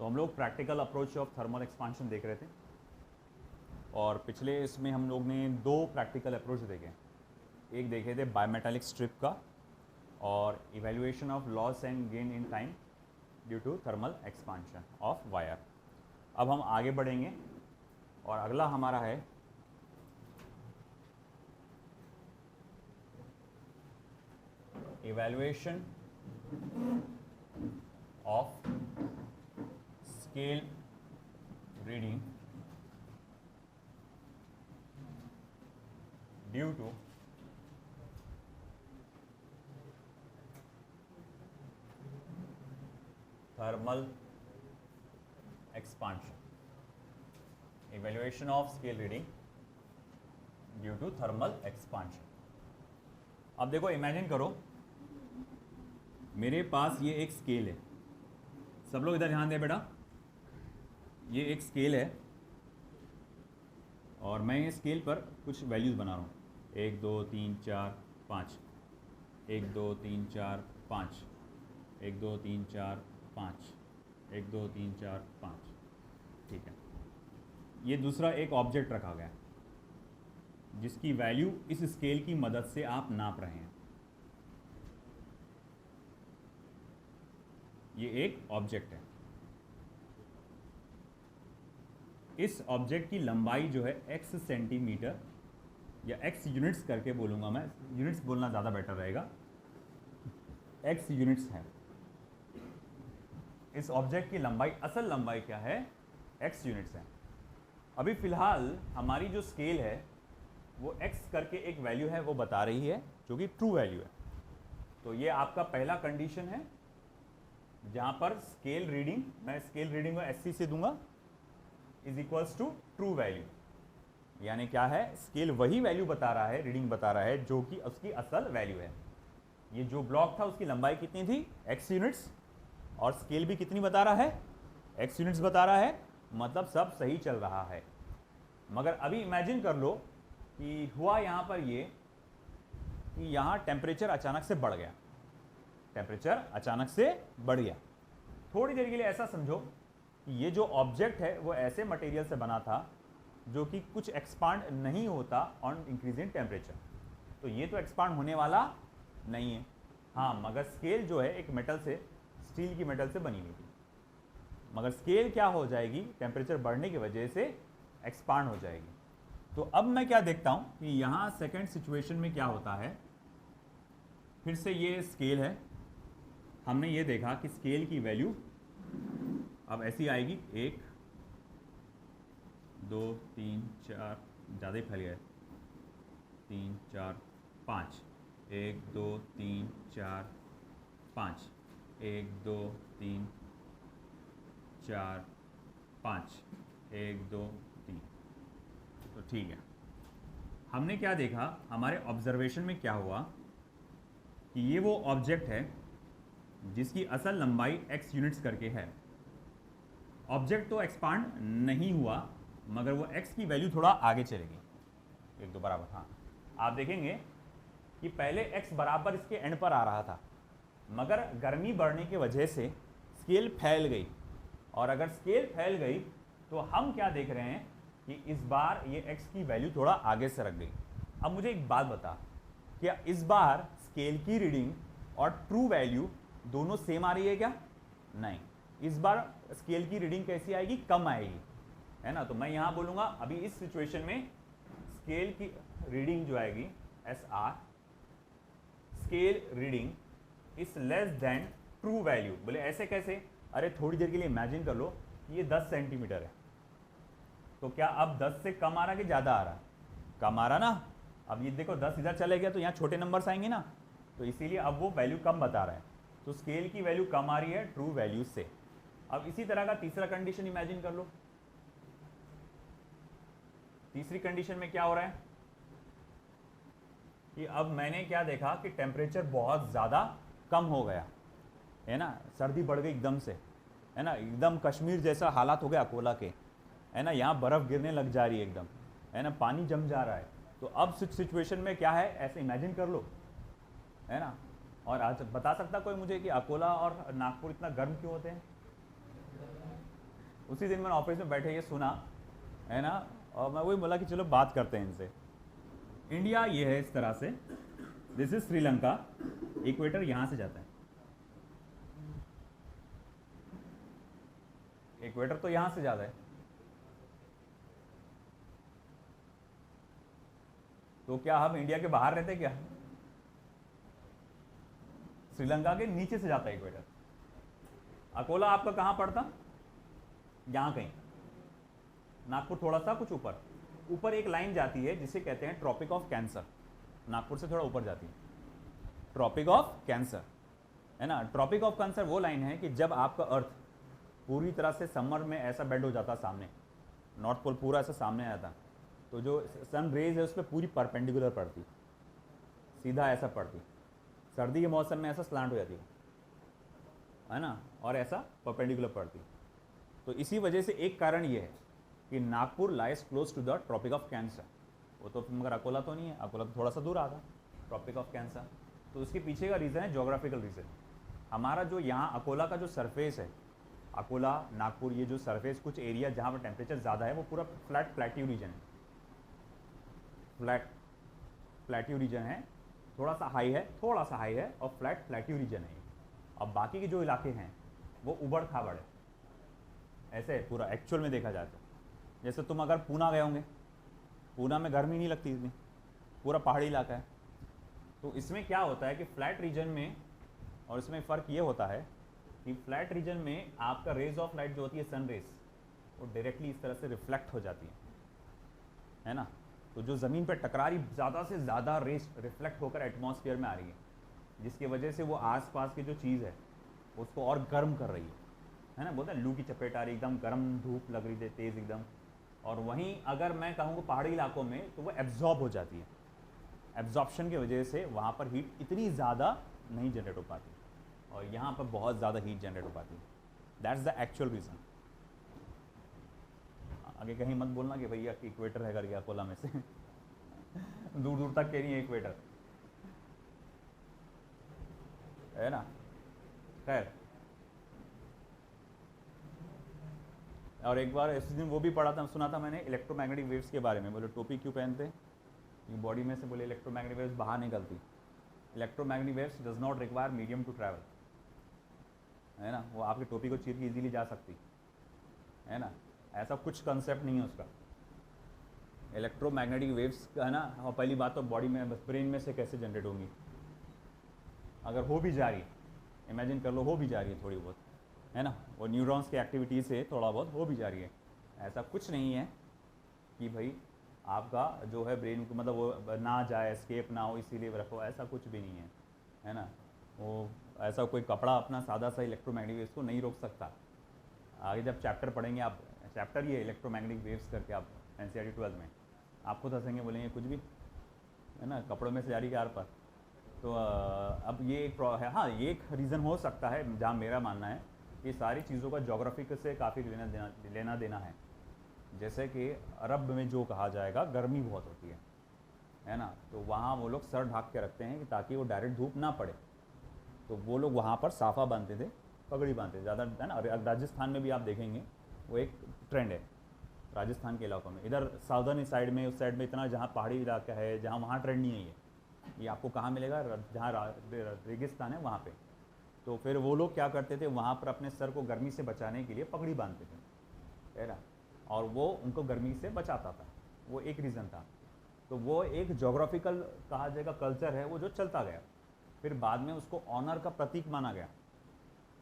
तो हम लोग practical approach of thermal expansion देख रहे थे और पिछले इसमें हम लोग ने दो प्रैक्टिकल अप्रोच देखे। एक देखे थे बायोमेटालिक स्ट्रिप का और evaluation of loss and gain in time due to thermal expansion of wire. अब हम आगे बढ़ेंगे और अगला हमारा है evaluation of scale reading due to thermal expansion. Evaluation of scale reading due to thermal expansion. अब देखो, इमेजिन करो मेरे पास ये एक स्केल है। सब लोग इधर ध्यान दें बेटा, ये एक स्केल है और मैं ये स्केल पर कुछ वैल्यूज़ बना रहा हूँ। 1 2 3 4 5, 1 2 3 4 5, 1 2 3 4 5, 1 2 3 4 5। ठीक है, ये दूसरा एक ऑब्जेक्ट रखा गया है जिसकी वैल्यू इस स्केल की मदद से आप नाप रहे हैं। ये एक ऑब्जेक्ट है। इस ऑब्जेक्ट की लंबाई जो है x सेंटीमीटर या x यूनिट्स करके बोलूँगा मैं, यूनिट्स बोलना ज़्यादा बेटर रहेगा, x यूनिट्स है। इस ऑब्जेक्ट की लंबाई, असल लंबाई क्या है, x यूनिट्स है। अभी फ़िलहाल हमारी जो स्केल है वो x करके एक वैल्यू है वो बता रही है जो कि ट्रू वैल्यू है। तो ये आपका पहला कंडीशन है जहाँ पर स्केल रीडिंग, मैं स्केल रीडिंग को SC से दूंगा, is equals to true value. यानी क्या है, स्केल वही वैल्यू बता रहा है, रीडिंग बता रहा है जो कि उसकी असल वैल्यू है। ये जो ब्लॉक था उसकी लंबाई कितनी थी, x यूनिट्स, और स्केल भी कितनी बता रहा है, x यूनिट्स बता रहा है। मतलब सब सही चल रहा है। मगर अभी इमेजिन कर लो कि हुआ यहाँ पर ये कि यहाँ टेम्परेचर अचानक से बढ़ गया, टेम्परेचर अचानक से बढ़ गया। थोड़ी देर के लिए ऐसा समझो कि ये जो ऑब्जेक्ट है वो ऐसे मटेरियल से बना था जो कि कुछ एक्सपांड नहीं होता ऑन इंक्रीजिंग टेम्परेचर। तो ये तो एक्सपांड होने वाला नहीं है। हाँ, मगर स्केल जो है एक मेटल से, स्टील की मेटल से बनी हुई थी, मगर स्केल क्या हो जाएगी, टेम्परेचर बढ़ने की वजह से एक्सपांड हो जाएगी। तो अब मैं क्या देखता हूँ कि यहाँ सेकेंड सिचुएशन में क्या होता है। फिर से ये स्केल है, हमने ये देखा कि स्केल की वैल्यू अब ऐसी आएगी, 1 2 3 4, ज़्यादा ही फैल गया, 3 4 5, 1 2 3 4 5, 1 2 3 4 5, 1 2 3। तो ठीक है, हमने क्या देखा, हमारे ऑब्जर्वेशन में क्या हुआ कि ये वो ऑब्जेक्ट है जिसकी असल लंबाई x यूनिट्स करके है। ऑब्जेक्ट तो एक्सपांड नहीं हुआ मगर वो x की वैल्यू थोड़ा आगे चलेगी, 1 2 बराबर। हाँ, आप देखेंगे कि पहले x बराबर इसके एंड पर आ रहा था, मगर गर्मी बढ़ने की वजह से स्केल फैल गई, और अगर स्केल फैल गई तो हम क्या देख रहे हैं कि इस बार ये x की वैल्यू थोड़ा आगे से रख गई। अब मुझे एक बात बता, क्या इस बार स्केल की रीडिंग और ट्रू वैल्यू दोनों सेम आ रही है क्या? नहीं, इस बार स्केल की रीडिंग कैसी आएगी, कम आएगी, है ना। तो मैं यहाँ बोलूँगा अभी इस सिचुएशन में स्केल की रीडिंग जो आएगी SR, scale reading is less than true value. बोले ऐसे कैसे? अरे थोड़ी देर के लिए इमेजिन कर लो कि ये 10 सेंटीमीटर है, तो क्या अब 10 से कम आ रहा कि ज़्यादा आ रहा? कम आ रहा ना। अब ये देखो 10 इधर चले गया तो यहाँ छोटे नंबर्स आएंगे ना, तो इसीलिए अब वो वैल्यू कम बता रहा है। तो स्केल की वैल्यू कम आ रही है ट्रू वैल्यू से। अब इसी तरह का तीसरा कंडीशन इमेजिन कर लो। तीसरी कंडीशन में क्या हो रहा है कि अब मैंने क्या देखा कि टेम्परेचर बहुत ज़्यादा कम हो गया, है ना, सर्दी बढ़ गई एकदम से, है ना, एकदम कश्मीर जैसा हालात हो गया अकोला के, है ना, यहाँ बर्फ़ गिरने लग जा रही है एकदम, है ना, पानी जम जा रहा है। तो अब सिचुएशन में क्या है, ऐसे इमेजिन कर लो, है ना। और आज बता सकता कोई मुझे कि अकोला और नागपुर इतना गर्म क्यों होते हैं? उसी दिन मैंने ऑफिस में बैठे ये सुना, है ना, और मैं वही बोला कि चलो बात करते हैं इनसे। इंडिया ये है इस तरह से, दिस इज श्रीलंका, इक्वेटर यहां से जाता है, इक्वेटर तो यहां से जाता है, तो क्या हम इंडिया के बाहर रहते क्या? श्रीलंका के नीचे से जाता है इक्वेटर। अकोला आपका कहां पड़ता? यहां कहीं, नागपुर थोड़ा सा कुछ ऊपर, ऊपर एक लाइन जाती है जिसे कहते हैं ट्रॉपिक ऑफ कैंसर, नागपुर से थोड़ा ऊपर जाती है, ट्रॉपिक ऑफ कैंसर, है ना। ट्रॉपिक ऑफ कैंसर वो लाइन है कि जब आपका अर्थ पूरी तरह से समर में ऐसा बेंड हो जाता सामने, नॉर्थ पोल पूरा ऐसा सामने आया था, तो जो सन रेज है उस पर पूरी परपेंडिकुलर पड़ती, सीधा ऐसा पड़ती, सर्दी के मौसम में ऐसा स्लांट हो जाती है ना, और ऐसा परपेंडिकुलर पड़ती। तो इसी वजह से एक कारण ये है कि Nagpur lies close to the tropic of cancer. वो तो मगर अकोला तो नहीं है, अकोला तो थोड़ा सा दूर आता ट्रॉपिक ऑफ कैंसर। तो उसके पीछे का रीज़न है जोग्राफिकल रीज़न। हमारा जो यहाँ अकोला का जो सरफेस है, अकोला नागपुर ये जो सरफेस कुछ एरिया जहाँ पर टेम्परेचर ज़्यादा है वो पूरा प्लेट्यू रीजन है, प्लेट्यू रीजन है, थोड़ा सा हाई है, थोड़ा सा हाई है, और प्लेट्यू रीजन है। अब बाकी के जो इलाके हैं वो उबड़ खाबड़ है, ऐसे है पूरा एक्चुअल में देखा जाए तो। जैसे तुम अगर पूना गए होंगे, पूना में गर्मी नहीं लगती इतनी, पूरा पहाड़ी इलाका है। तो इसमें क्या होता है कि फ्लैट रीजन में, और इसमें फ़र्क ये होता है कि फ्लैट रीजन में आपका रेज ऑफ लाइट जो होती है सन रेज, वो डायरेक्टली इस तरह से रिफ्लेक्ट हो जाती है ना। तो जो ज़मीन पर टकरा रही, ज़्यादा से ज़्यादा रेज रिफ्लेक्ट होकर एटमॉस्फेयर में आ रही है, जिसकी वजह से वो आसपास की जो चीज़ है उसको और गर्म कर रही है ना। बोलते हैं लू की चपेट आ रही, एकदम गर्म धूप लग रही है तेज़ एकदम। और वहीं अगर मैं कहूँ पहाड़ी इलाकों में तो वो एब्जॉर्ब हो जाती है, एब्जॉर्प्शन की वजह से वहाँ पर हीट इतनी ज़्यादा नहीं जनरेट हो पाती, और यहाँ पर बहुत ज़्यादा हीट जनरेट हो पाती है। That's the actual reason. आगे कहीं मत बोलना कि भैया इक्वेटर है करके अकोला में से दूर दूर तक के नहीं है इक्वेटर, है ना। खैर, और एक बार इस दिन वो भी पढ़ा था, सुना था मैंने इलेक्ट्रोमैग्नेटिक वेव्स के बारे में। बोले टोपी क्यों पहनते हैं, बॉडी में से बोले इलेक्ट्रोमैग्नेटिक वेव्स बाहर निकलती। Electromagnetic waves does not require medium to travel, है ना। वो आपकी टोपी को चीर के इजीली जा सकती है ना, ऐसा कुछ कंसेप्ट नहीं है उसका। इलेक्ट्रोमैग्नेटिक वेव्स का है ना, और पहली बात तो बॉडी में ब्रेन में से कैसे जनरेट होंगी, अगर हो भी जा रही, इमेजिन कर लो हो भी जा रही है थोड़ी बहुत, है ना, वो न्यूरॉन्स की एक्टिविटी से थोड़ा बहुत हो भी जा रही है। ऐसा कुछ नहीं है कि भाई आपका जो है ब्रेन को मतलब वो ना जाए, एस्केप ना हो इसीलिए रखो, ऐसा कुछ भी नहीं है ना। वो ऐसा कोई कपड़ा अपना सादा सा इलेक्ट्रोमैग्नेटिक वेव्स को नहीं रोक सकता। आगे जब चैप्टर पढ़ेंगे आप, चैप्टर ये इलेक्ट्रोमैग्नेटिक वेव्स करके आप NCERT 12 में, आप खुद हंसेंगे, बोलेंगे कुछ भी, है ना, कपड़ों में से जा रही है आर पर। तो अब ये एक है, हाँ ये एक रीज़न हो सकता है जहाँ मेरा मानना है कि सारी चीज़ों का जोग्राफिक से काफ़ी लेना देना है। जैसे कि अरब में जो कहा जाएगा गर्मी बहुत होती है ना, तो वहाँ वो लोग सर ढाक के रखते हैं कि ताकि वो डायरेक्ट धूप ना पड़े। तो वो लोग वहाँ पर साफ़ा बांधते थे, पगड़ी बांधते थे ज़्यादा, है ना। राजस्थान में भी आप देखेंगे वो एक ट्रेंड है, राजस्थान के इलाकों में। इधर साउदर्न साइड में, उस साइड में इतना जहाँ पहाड़ी इलाका है, जहाँ वहाँ ट्रेंड नहीं है ये आपको कहाँ मिलेगा, जहाँ रेगिस्तान है वहाँ पे। तो फिर वो लोग क्या करते थे, वहाँ पर अपने सर को गर्मी से बचाने के लिए पगड़ी बांधते थे, है ना, और वो उनको गर्मी से बचाता था, वो एक रीज़न था। तो वो एक जोग्राफिकल कहा जाएगा कल्चर है वो जो चलता गया, फिर बाद में उसको ऑनर का प्रतीक माना गया,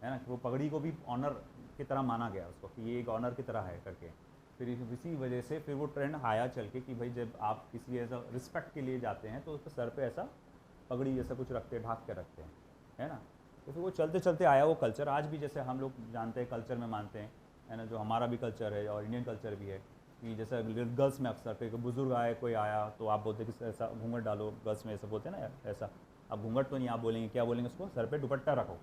है ना। वो पगड़ी को भी ऑनर की तरह माना गया उसको, कि ये एक ऑनर की तरह है करके। फिर इसी वजह से फिर वो ट्रेंड आया चल के कि भाई जब आप किसी ऐसा रिस्पेक्ट के लिए जाते हैं तो उसके सर पे ऐसा पगड़ी जैसा कुछ रखते हैं, ढाक के रखते हैं, है ना। तो फिर वो चलते चलते आया वो कल्चर। आज भी जैसे हम लोग जानते हैं कल्चर में मानते हैं, है ना, जो हमारा भी कल्चर है और इंडियन कल्चर भी है कि जैसे गर्ल्स में अक्सर कोई बुजुर्ग आए, कोई आया तो आप बोलते कि ऐसा घूंघट डालो, गर्ल्स में ऐसा बोलते हैं ना, ऐसा। अब घूंघट तो नहीं, आप बोलेंगे क्या बोलेंगे उसको, सर पे दुपट्टा रखो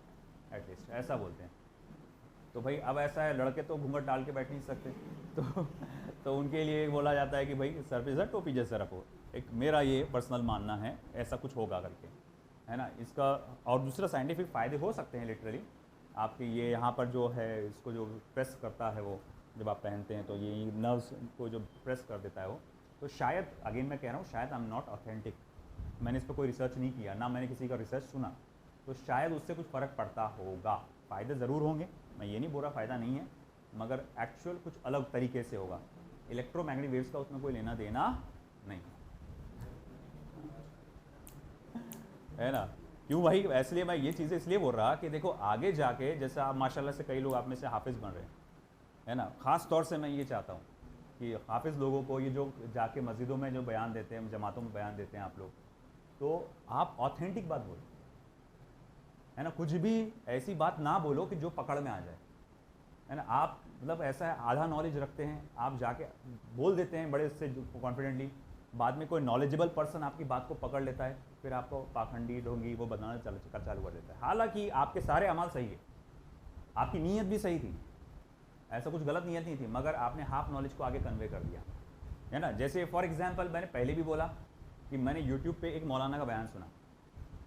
एटलीस्ट, ऐसा बोलते हैं। तो भाई अब ऐसा है, लड़के तो घूंघट डाल के बैठ नहीं सकते, तो उनके लिए बोला जाता है कि भाई सर पे सर टोपी जैसा रखो। एक मेरा ये पर्सनल मानना है, ऐसा कुछ होगा करके, है ना। इसका और दूसरा साइंटिफिक फ़ायदे हो सकते हैं लिटरली। आपके ये यहाँ पर जो है इसको जो प्रेस करता है वो जब आप पहनते हैं तो ये नर्व्स को जो प्रेस कर देता है वो, तो शायद अगेन मैं कह रहा हूँ शायद आई एम नॉट ऑथेंटिक, मैंने इस पर कोई रिसर्च नहीं किया, ना मैंने किसी का रिसर्च सुना, तो शायद उससे कुछ फ़र्क पड़ता होगा। फ़ायदे ज़रूर होंगे, मैं ये नहीं बोल रहा फ़ायदा नहीं है, मगर एक्चुअल कुछ अलग तरीके से होगा। इलेक्ट्रोमैग्नेटिक वेव्स का उसमें कोई लेना देना नहीं है ना। क्यों भाई, इसलिए मैं ये चीज़ें इसलिए बोल रहा कि देखो आगे जाके जैसे आप माशाल्लाह से कई लोग आप में से हाफिज़ बन रहे हैं, है ना। ख़ास तौर से मैं ये चाहता हूँ कि हाफिज़ लोगों को ये जो जाके मस्जिदों में जो बयान देते हैं, जमातों में बयान देते हैं आप लोग, तो आप ऑथेंटिक बात बोलो, है ना। कुछ भी ऐसी बात ना बोलो कि जो पकड़ में आ जाए, है ना। आप मतलब ऐसा है आधा नॉलेज रखते हैं, आप जाके बोल देते हैं बड़े से कॉन्फिडेंटली, बाद में कोई नॉलेजेबल पर्सन आपकी बात को पकड़ लेता है, फिर आपको पाखंडी ढोंगी वो बनाना चालू कर देता है। हालांकि आपके सारे अमाल सही है, आपकी नीयत भी सही थी, ऐसा कुछ गलत नीयत नहीं थी, मगर आपने हाफ नॉलेज को आगे कन्वे कर दिया, है ना। जैसे फॉर एग्जांपल मैंने पहले भी बोला कि मैंने यूट्यूब पे एक मौलाना का बयान सुना,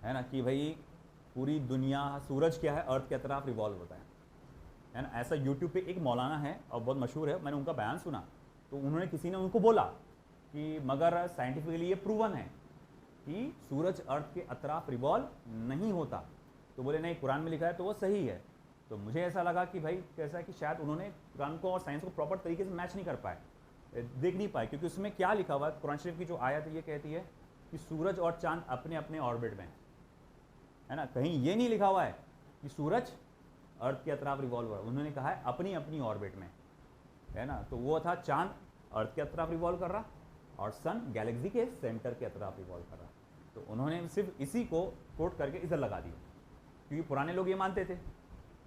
है ना, कि भाई पूरी दुनिया, सूरज क्या है, अर्थ के तरफ रिवॉल्व होता है ना। ऐसा यूट्यूब पे एक मौलाना है और बहुत मशहूर है, मैंने उनका बयान सुना, तो उन्होंने किसी ने उनको बोला कि मगर साइंटिफिकली ये प्रूवन है कि सूरज अर्थ के अतराफ रिवॉल्व नहीं होता, तो बोले नहीं कुरान में लिखा है तो वो सही है। तो मुझे ऐसा लगा कि भाई कैसा कि शायद उन्होंने कुरान को और साइंस को प्रॉपर तरीके से मैच नहीं कर पाए, देख नहीं पाए, क्योंकि उसमें क्या लिखा हुआ है, कुरान शरीफ की जो आयत है ये कहती है कि सूरज और चांद अपने अपने ऑर्बिट में है ना। कहीं ये नहीं लिखा हुआ है कि सूरज अर्थ के अतराफ रिवॉल्व हो रहा है, उन्होंने कहा है अपनी अपनी ऑर्बिट में, है ना। तो वो था चांद अर्थ के अतराफ रिवॉल्व कर रहा और सन गैलेक्सी के सेंटर के अतराफ रिवॉल्व कर रहा। तो उन्होंने सिर्फ इसी को कोट करके इधर लगा दिया, क्योंकि पुराने लोग ये मानते थे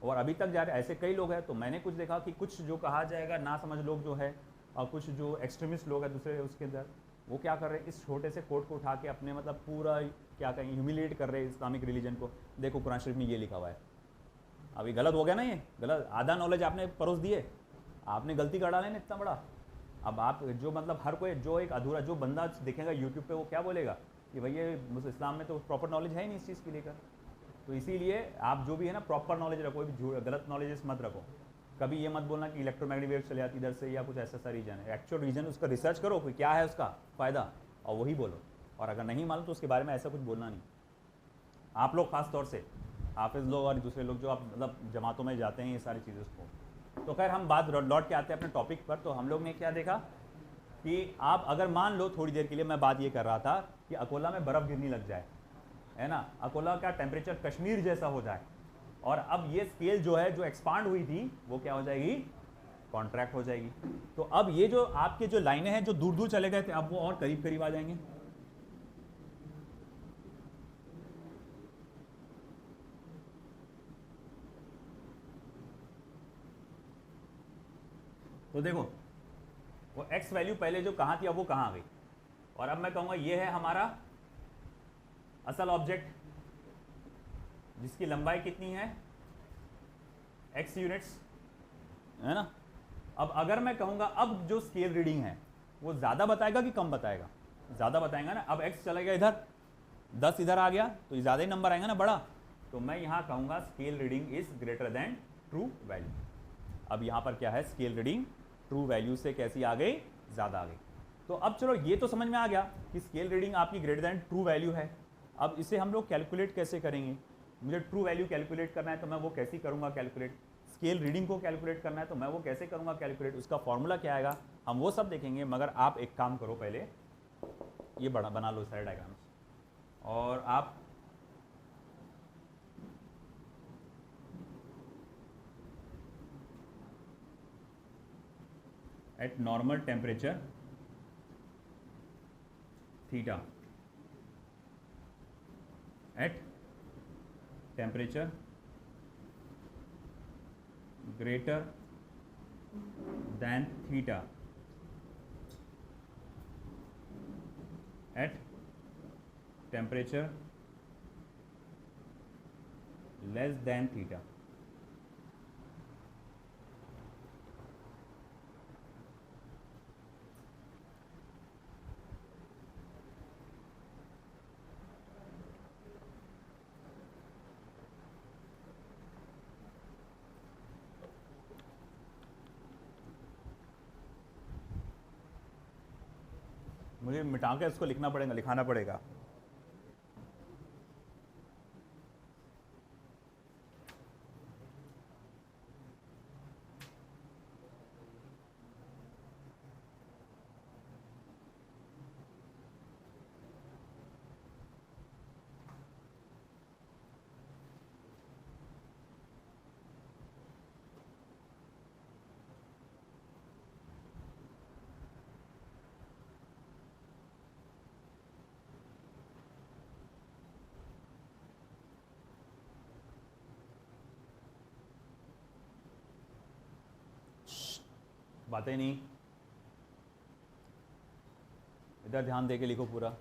और अभी तक जा रहे ऐसे कई लोग हैं। तो मैंने कुछ देखा कि कुछ जो कहा जाएगा ना समझ लोग जो है, और कुछ जो एक्सट्रीमिस्ट लोग हैं दूसरे उसके अंदर, वो क्या कर रहे हैं, इस छोटे से कोट को उठा के अपने मतलब पूरा क्या कहें ह्यूमिलेट कर रहे हैं इस्लामिक रिलीजन को। देखो कुरान शरीफ में ये लिखा हुआ है, अभी गलत हो गया ना, ये गलत आधा नॉलेज आपने परोस दिए, आपने गलती कर डाले ना इतना बड़ा। अब आप जो मतलब हर कोई जो एक अधूरा जो बंदा देखेगा यूट्यूब पे वो क्या बोलेगा कि भैया इस्लाम में तो प्रॉपर नॉलेज है ही नहीं इस चीज़ की लेकर। तो इसीलिए आप जो भी है ना प्रॉपर नॉलेज रखो, गलत नॉलेज मत रखो। कभी ये मत बोलना कि इलेक्ट्रोमैग्नेटिक वेव चले आती इधर से या कुछ ऐसा रीजन है। एक्चुअल रीजन उसका रिसर्च करो कि क्या है उसका फ़ायदा और वही बोलो, और अगर नहीं मालूम तो उसके बारे में ऐसा कुछ बोलना नहीं। आप लोग खास तौर से हाफिज़ लोग और दूसरे लोग जो आप मतलब जमातों में जाते हैं ये सारी चीज़ों को। तो खैर हम बात लौट के आते हैं अपने टॉपिक पर। तो हम लोग ने क्या देखा कि आप अगर मान लो थोड़ी देर के लिए मैं बात ये कर रहा था कि अकोला में बर्फ़ गिरने लग जाए, है ना, अकोला का टेम्परेचर कश्मीर जैसा हो जाए, और अब ये स्केल जो है जो एक्सपांड हुई थी वो क्या हो जाएगी, कॉन्ट्रैक्ट हो जाएगी। तो अब ये जो आपके जो लाइनें हैं जो दूर दूर चले गए थे अब वो और करीब करीब आ जाएंगे। तो देखो वो एक्स वैल्यू पहले जो कहाँ थी अब वो कहाँ आ गई, और अब मैं कहूँगा ये है हमारा असल ऑब्जेक्ट जिसकी लंबाई कितनी है x यूनिट्स, है ना। अब अगर मैं कहूँगा अब जो स्केल रीडिंग है वो ज़्यादा बताएगा कि कम बताएगा, ज़्यादा बताएगा ना। अब x चला गया इधर, 10 इधर आ गया तो ये ज़्यादा ही नंबर आएगा ना बड़ा। तो मैं यहाँ कहूँगा scale reading is greater than true value. अब यहाँ पर क्या है, स्केल रीडिंग ट्रू वैल्यू से कैसी आ गई, ज़्यादा आ गई। तो अब चलो ये तो समझ में आ गया कि स्केल रीडिंग आपकी ग्रेटर देन ट्रू वैल्यू है। अब इसे हम लोग कैलकुलेट कैसे करेंगे, मुझे ट्रू वैल्यू कैलकुलेट करना है तो मैं वो कैसे करूँगा कैलकुलेट, स्केल रीडिंग को कैलकुलेट करना है तो मैं वो कैसे करूँगा कैलकुलेट, उसका फॉर्मूला क्या आएगा हम वो सब देखेंगे। मगर आप एक काम करो, पहले ये बना लो सारे डायग्राम्स, और आप at normal temperature theta, at temperature greater than theta, at temperature less than theta। मुझे मिटा के इसको लिखना पड़ेगा, लिखाना पड़ेगा। बातें नहीं, इधर ध्यान दे के लिखो पूरा।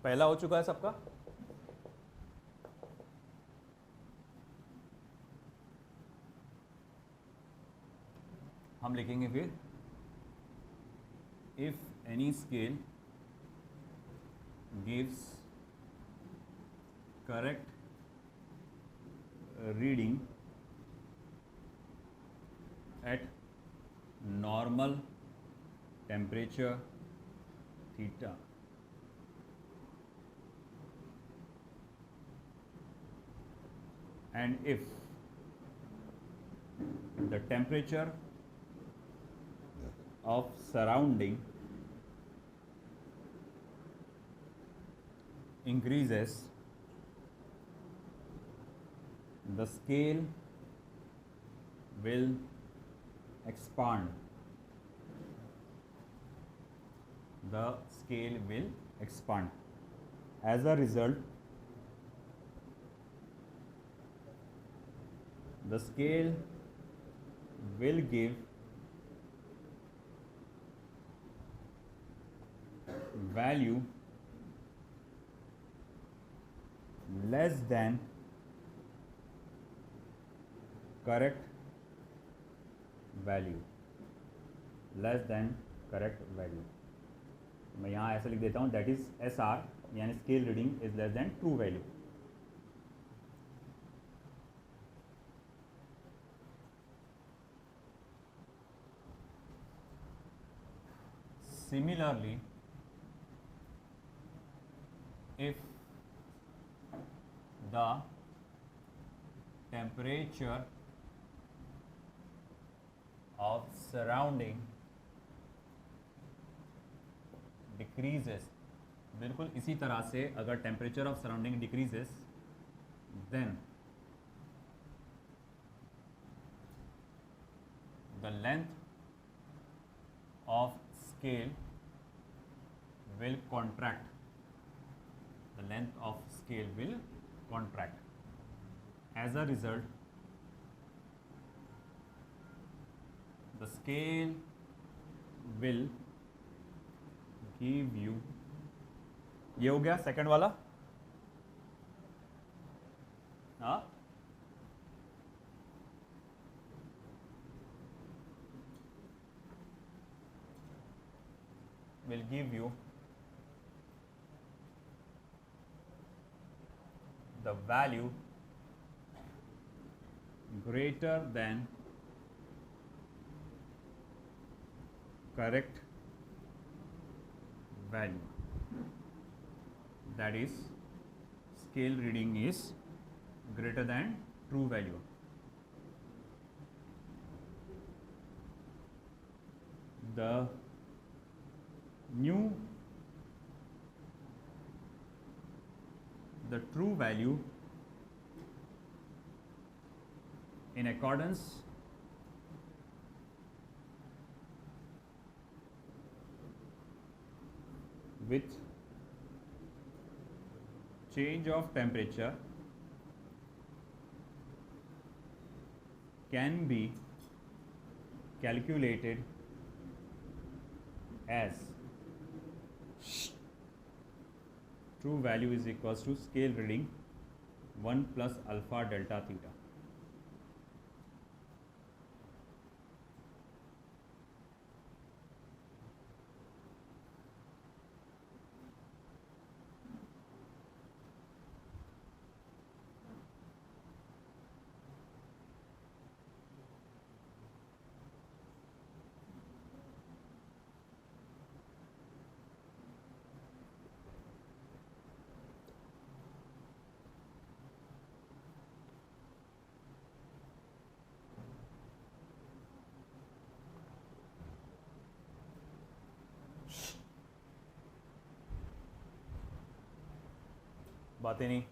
पहला हो चुका है सबका। हम लिखेंगे फिर if any scale gives correct reading eight normal temperature theta and if the temperature of surrounding increases, the scale will expand. The scale will expand. As a result, the scale will give value less than correct value, less than correct value। मैं यहाँ ऐसे लिख देता हूँ, that is SR यानी scale reading is less than true value। Similarly, if the temperature of surrounding decreases, बिल्कुल इसी तरह से अगर temperature of surrounding decreases, then the length of scale will contract. The length of scale will contract. As a result, the scale will give you, ये हो गया second वाला। हाँ, will give you the value greater than correct value, that is scale reading is greater than true value। The true value in accordance with change of temperature can be calculated as true value is equals to scale reading 1 plus alpha delta theta. बातें नहीं.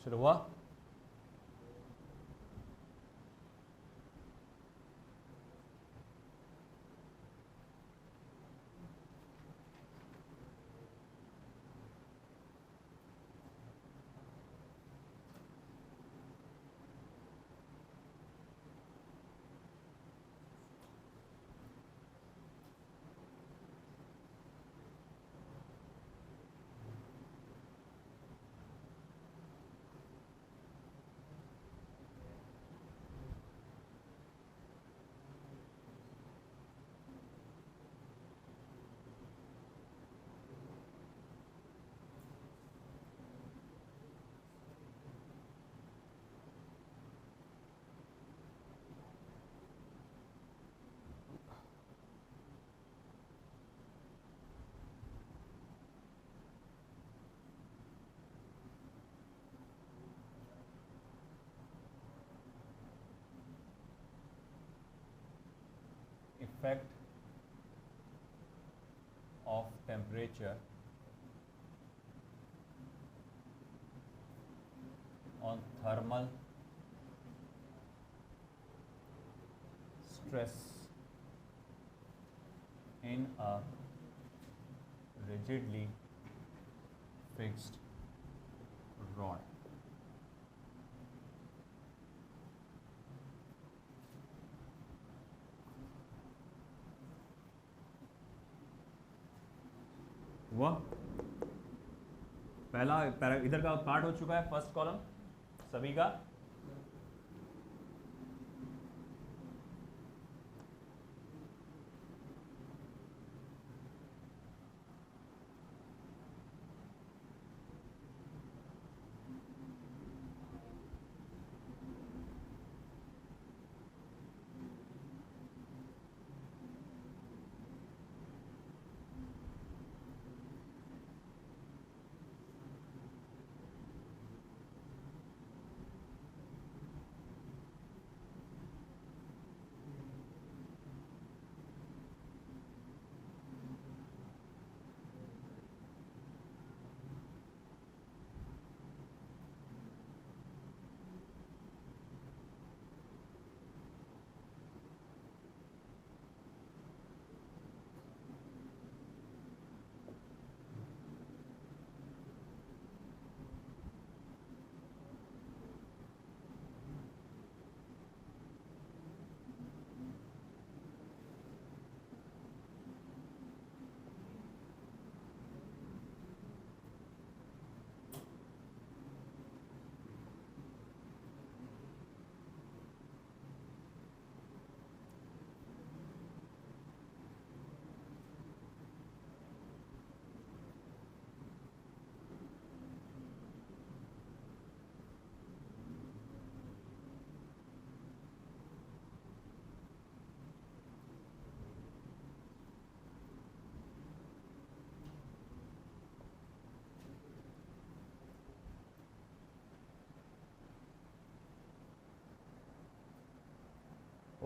शुरू हुआ. Effect of temperature on thermal stress in a rigidly fixed rod. हुआ. पहला इधर का part हो चुका है, फर्स्ट कॉलम सभी का.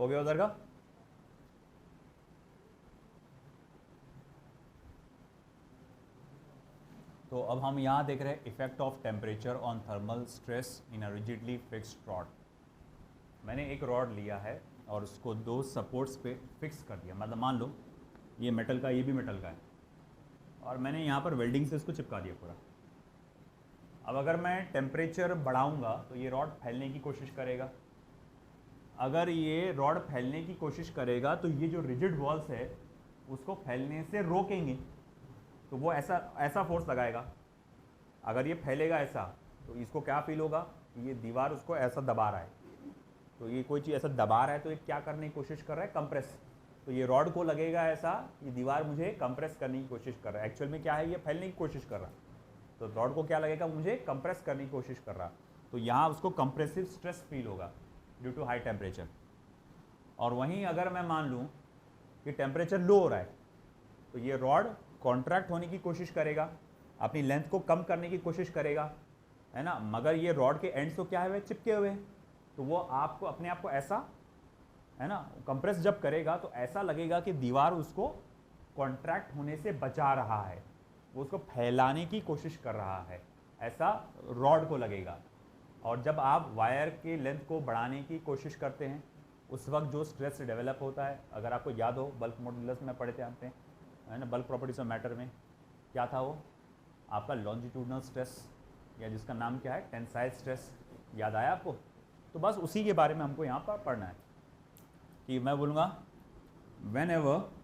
हो गया उधर का? तो अब हम यहाँ देख रहे हैं effect of temperature on thermal stress in a rigidly fixed rod. मैंने एक रॉड लिया है और उसको दो सपोर्ट्स पे फिक्स कर दिया, मतलब मान लो ये मेटल का, ये भी मेटल का है, और मैंने यहाँ पर वेल्डिंग से इसको चिपका दिया पूरा। अब अगर मैं टेम्परेचर बढ़ाऊंगा तो ये रॉड फैलने की कोशिश करेगा। अगर ये रॉड फैलने की कोशिश करेगा तो ये जो रिजिड वॉल्स है उसको फैलने से रोकेंगे, तो वो ऐसा फोर्स लगाएगा। अगर ये फैलेगा ऐसा तो इसको क्या फील होगा, ये दीवार उसको ऐसा दबा रहा है, तो ये कोई चीज़ ऐसा दबा रहा है तो ये क्या करने की कोशिश कर रहा है, कंप्रेस। तो ये रॉड को लगेगा ऐसा, ये दीवार मुझे कंप्रेस करने की कोशिश कर रहा है। एक्चुअल में क्या है, ये फैलने की कोशिश कर रहा है, तो रॉड को क्या लगेगा, मुझे कंप्रेस करने की कोशिश कर रहा। तो यहाँ उसको कंप्रेसिव स्ट्रेस फील होगा ड्यू टू हाई टेम्परेचर। और वहीं अगर मैं मान लूँ कि टेम्परेचर लो हो रहा है तो ये रॉड कॉन्ट्रैक्ट होने की कोशिश करेगा, अपनी लेंथ को कम करने की कोशिश करेगा, है ना। मगर ये रॉड के एंड्स तो क्या है, वे चिपके हुए हैं, तो वो आपको अपने आप को ऐसा, है ना, कंप्रेस जब करेगा तो ऐसा लगेगा कि दीवार उसको कॉन्ट्रैक्ट होने से बचा रहा है, वो उसको फैलाने की कोशिश कर रहा है, ऐसा रॉड को लगेगा। और जब आप वायर की लेंथ को बढ़ाने की कोशिश करते हैं उस वक्त जो स्ट्रेस डेवलप होता है, अगर आपको याद हो बल्क मॉड्यूलस में पढ़े थे आपने, है ना, बल्क प्रॉपर्टीज ऑफ मैटर में क्या था वो आपका लॉन्जिट्यूडनल स्ट्रेस, या जिसका नाम क्या है, टेंसाइल स्ट्रेस। याद आया आपको? तो बस उसी के बारे में हमको यहाँ पर पढ़ना है कि मैं बोलूँगा when ever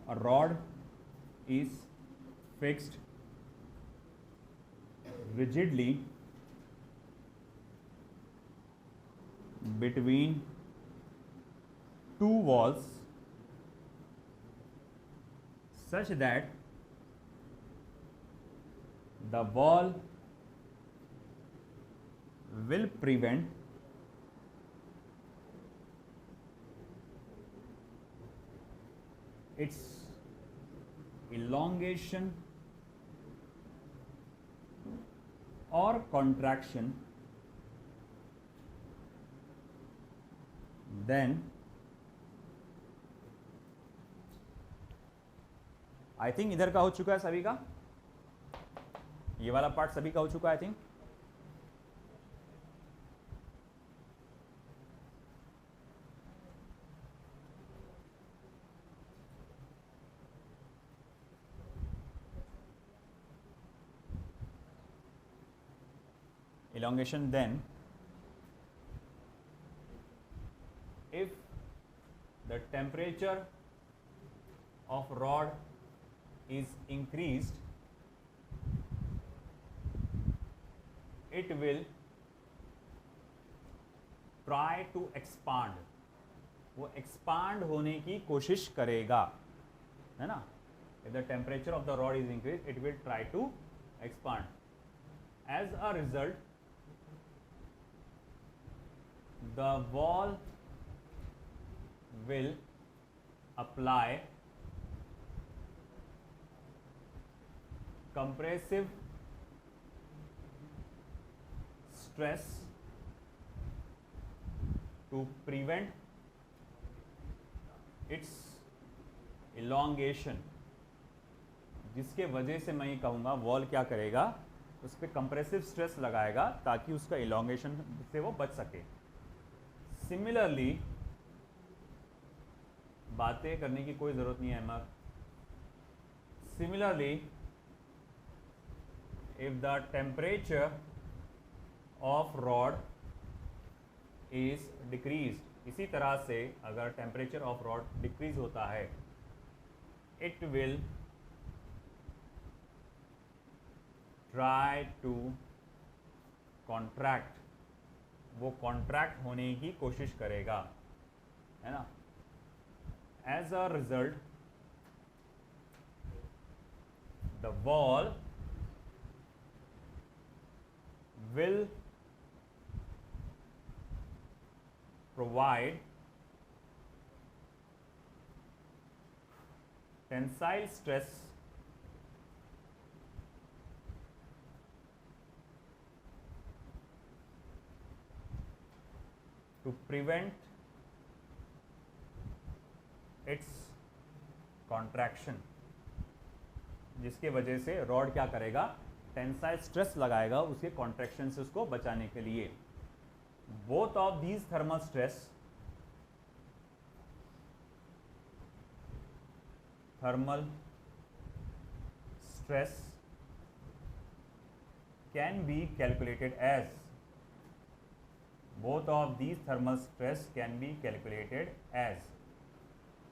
a rod is fixed rigidly between two walls such that the wall will prevent its elongation or contraction, then I think इधर का हो चुका है सभी का, ये वाला पार्ट सभी का हो चुका है I think. elongation, then if the temperature of rod is increased, it will try to expand, वो expand होने की कोशिश करेगा, है ना। if the temperature of the rod is increased, it will try to expand. As a result, the wall will apply compressive stress to prevent its elongation, जिसके वजह से मैं ये कहूँगा वॉल क्या करेगा, उस पर कंप्रेसिव स्ट्रेस लगाएगा ताकि उसका इलोंगेशन से वो बच सके। सिमिलरली, बातें करने की कोई ज़रूरत नहीं है Ahmad. Similarly, if the temperature of rod is decreased, इसी तरह से अगर temperature of rod decrease होता है, it will try to contract, वो contract होने की कोशिश करेगा, है ना। As a result, the wall will provide tensile stress to prevent its contraction, जिसके वजह से रॉड क्या करेगा, टेंसाइल स्ट्रेस लगाएगा उसके कॉन्ट्रैक्शन से उसको बचाने के लिए। Both of these thermal stress can be calculated as, both of these thermal stress can be calculated as,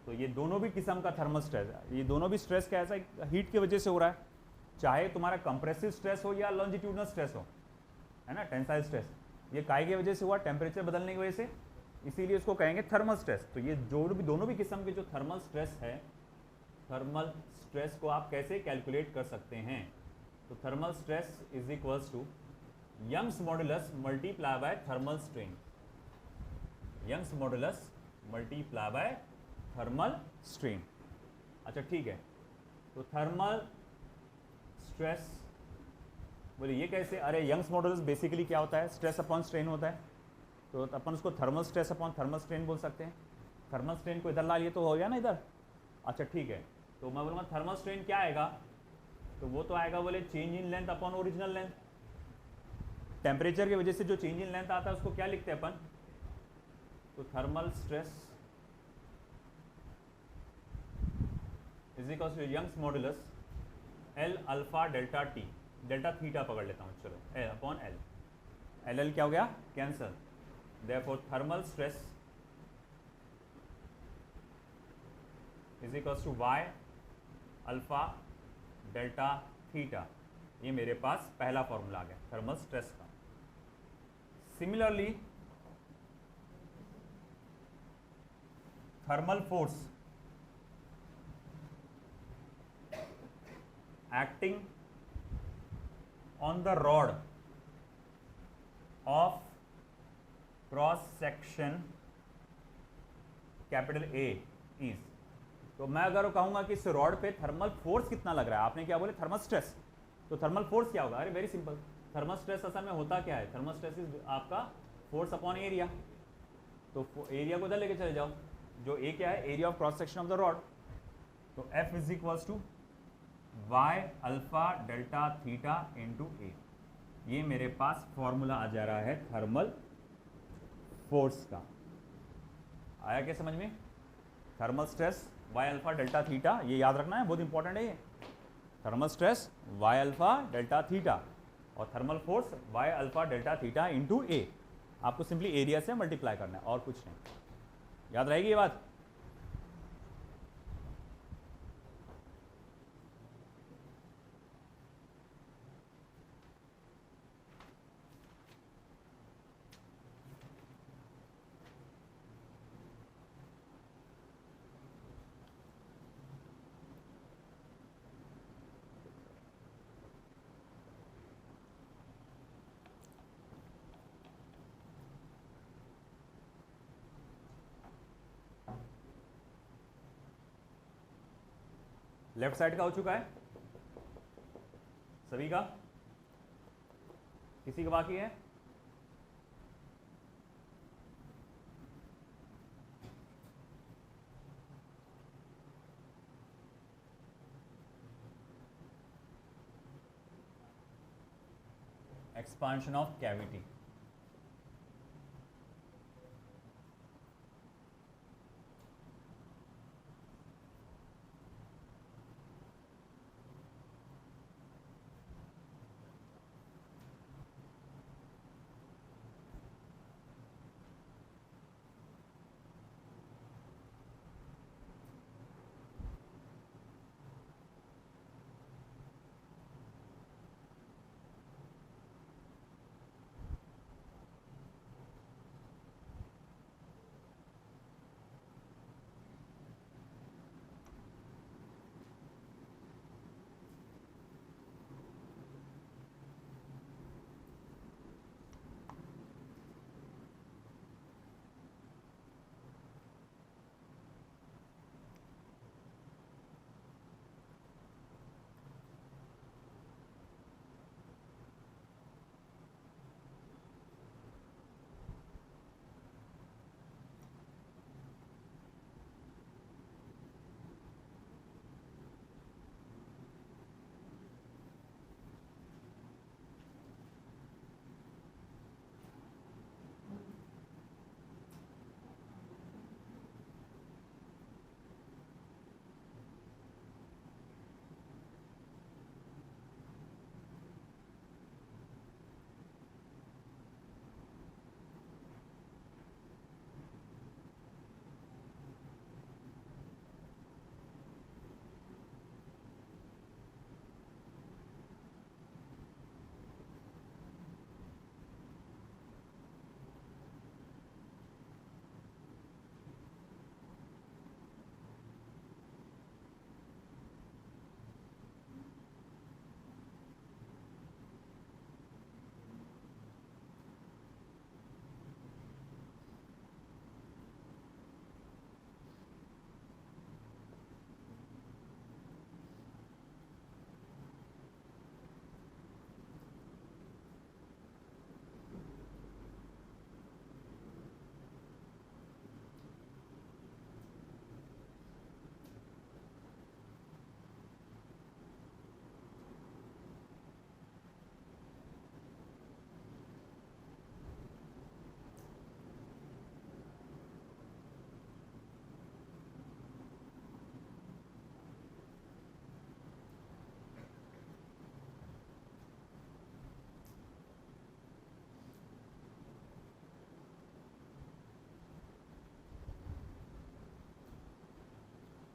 तो ये दोनों भी किस्म का थर्मल स्ट्रेस है, ये दोनों भी स्ट्रेस क्या ऐसा हीट की वजह से हो रहा है, चाहे तुम्हारा कंप्रेसिव स्ट्रेस हो या लॉन्जिट्यूडनल स्ट्रेस हो, है ना, टेंसाइल स्ट्रेस, ये काय की वजह से हुआ, टेम्परेचर बदलने की वजह से, इसीलिए इसको कहेंगे थर्मल स्ट्रेस। तो ये जो भी दोनों भी किस्म के जो थर्मल स्ट्रेस है, थर्मल स्ट्रेस को आप कैसे कैलकुलेट कर सकते हैं, तो thermal stress is equals to Young's modulus multiply by thermal strain, Young's modulus multiply by thermal strain. अच्छा ठीक है, तो थर्मल स्ट्रेस बोलिए ये कैसे, अरे यंग्स मॉडुलस बेसिकली क्या होता है, स्ट्रेस अपॉन स्ट्रेन होता है, तो अपन उसको thermal stress upon thermal strain बोल सकते हैं। थर्मल स्ट्रेन को इधर ला लिए तो हो गया ना इधर। अच्छा ठीक है, तो मैं बोलूँगा थर्मल स्ट्रेन क्या आएगा, तो वो तो आएगा बोले change in length upon original length. Temperature की वजह से जो चेंज इन लेंथ आता है उसको क्या लिखते हैं अपन, तो thermal stress is equal to Young's modulus L alpha delta T, delta theta पकड़ लेता हूँ, चलो L upon L, L L क्या हो गया, cancel, therefore thermal stress is equal to Y alpha delta theta. ये मेरे पास पहला फॉर्मूला आ गया थर्मल स्ट्रेस का। Similarly thermal force acting on the rod of cross section capital A is, तो मैं अगर कहूंगा कि इस रॉड पे थर्मल फोर्स कितना लग रहा है, आपने क्या बोले थर्मल स्ट्रेस, तो थर्मल फोर्स क्या होगा, अरे वेरी सिंपल, थर्मल स्ट्रेस असल में होता क्या है, थर्मल स्ट्रेस इज आपका फोर्स अपॉन एरिया, तो एरिया को इधर लेके चले जाओ, जो ए क्या है, area of cross section of the rod, तो F is equals to Y alpha delta theta into A, ये मेरे पास फॉर्मूला आ जा रहा है थर्मल फोर्स का। आया क्या समझ में, thermal stress Y alpha delta theta, ये याद रखना है, बहुत इंपॉर्टेंट है ये, thermal stress Y alpha delta theta और thermal force Y alpha delta theta into A, आपको सिंपली एरिया से मल्टीप्लाई करना है और कुछ नहीं, याद रहेगी ये बात। लेफ्ट साइड का हो चुका है सभी का, किसी का बाकी है, एक्सपांशन ऑफ कैविटी,